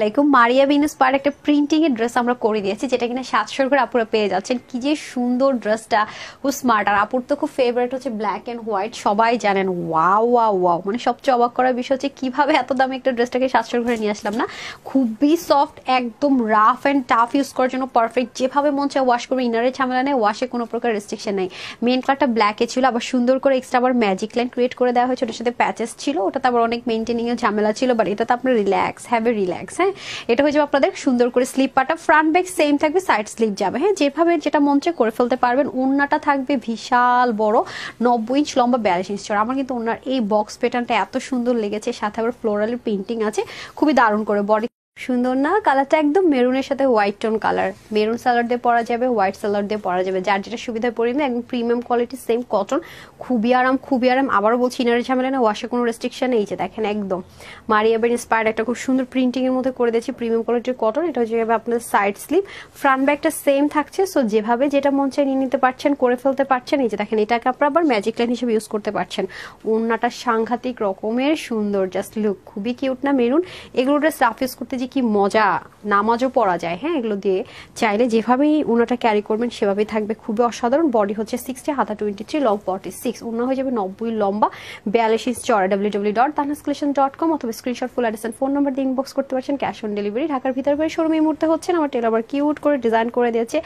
লাইকুম মারিয়া বিনুস পার একটা প্রিন্টিং এর ড্রেস আমরা করে দিয়েছি, যেটা কিনা 700 করে আপুরা পেয়ে যাচ্ছেন। কি যে সুন্দর ড্রেসটা, ও স্মার্ট। আর আপুর তো খুব ফেভারিট হচ্ছে ব্ল্যাক এন্ড হোয়াইট, সবাই জানেন। ওয়াও ওয়াও ওয়াও, মানে সবচেয়ে অবাক করার বিষয় হচ্ছে কিভাবে এত দামি একটা ড্রেসটাকে 700 করে নিয়ে আসলাম না। খুবই সফট, একদম রাফ এন্ড টাফ ইউজ করার জন্য পারফেক্ট। যেভাবে মন চায় ওয়াশ করবে, ইনারের ঝামেলা নেই, ওয়াশে কোনো প্রকার রেস্ট্রিকশন নেই। মেন কালারটা ব্ল্যাকে ছিল, আবার সুন্দর করে এক্সট্রা আবার ম্যাজিক লাইন ক্রিয়েট করে দেওয়া হয়েছে, ওটার সাথে প্যাচেস ছিল, ওটাতে আবার অনেক মেনটেনিং এর ঝামেলা ছিল। বাট এটাতে আপনার রিল্যাক্স, হ্যাভ এ রিল্যাক্স। হ্যাঁ, এটা হয়ে যাবে আপনাদের সুন্দর করে স্লিপ পাটা, ফ্রন্ট ব্যাক সেম থাকবে, সাইড স্লিপ যাবে। হ্যাঁ, যেভাবে যেটা মন চায় করে ফেলতে পারবেন। ওড়নাটা থাকবে বিশাল বড়, 90 ইঞ্চ লম্বা, 42 ইঞ্চ চড়া। আমার কিন্তু ওনার এই বক্স প্যাটার্নটা এত সুন্দর লেগেছে, সাথে আবার ফ্লোরাল পেইন্টিং আছে, খুবই দারুণ করে। বডি সুন্দর না? কালারটা একদম মেরুনের সাথে white tone colour, maroon salwar দিয়ে পরা যাবে, হোয়াইট সালোয়ার দিয়ে পরা যাবে, যার যেটা সুবিধায় পরে নেবে। একদম প্রিমিয়াম কোয়ালিটি, সেম কটন, খুবই আরাম, খুবই আরাম। আবারও বলছি, ইনারের ঝামেলা না, ওয়াশে কোনো রেস্ট্রিকশন নেই। যে দেখেন, একদম মারিয়া বেন ইন্সপায়ার্ড একটা খুব সুন্দর প্রিন্টিং এর মধ্যে করে দিয়েছি, প্রিমিয়াম কোয়ালিটির কটন। এটা হচ্ছে আপনাদের সাইড স্লিপ, ফ্রন্ট ব্যাকটা সেম থাকছে। সো যেভাবে যেটা মন চায় নিয়ে নিতে পারছেন, করে ফেলতে পারছেন। এই যে দেখেন, এটাকে আপনারা আবার ম্যাজিক লাইন হিসেবে ইউজ করতে পারছেন। ওড়নাটা সাংঘাতিক রকমের সুন্দর, জাস্ট লুক, খুবই কিউট না মেরুন? এগুলো ড্রেস রাফ ইউজ করতে যে কি মজা, নামাজও পরা যায়। হ্যাঁ, এগুলো দিয়ে চাইলে যেভাবেই ওনাটা ক্যারি করবেন সেভাবেই থাকবে, খুবই অসাধারণ। বডি হচ্ছে 60, হাতা 23, লং 46, ওনা হয়ে যাবে 90, লম্বা 42 ইঞ্চ চড়া। www.tanhascollection.com অথবা screenshot, full address and phone number দিয়ে ইনবক্স করতে পারছেন। Cash on delivery. ঢাকার ভিতরে বাড়ি শোরুমে এই মুহূর্তে হচ্ছে না। আমার টেলার আবার কিউট করে ডিজাইন করে দিয়েছে,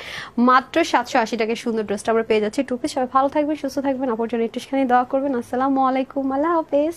মাত্র 780 টাকায় সুন্দর ড্রেসটা আমরা পেয়ে যাচ্ছি। টুপি সবাই ভালো থাকবেন, সুস্থ থাকবেন, আপনার জন্য একটুখানি দোয়া করবেন। আসসালামু আলাইকুম, আল্লাহ হাফেজ।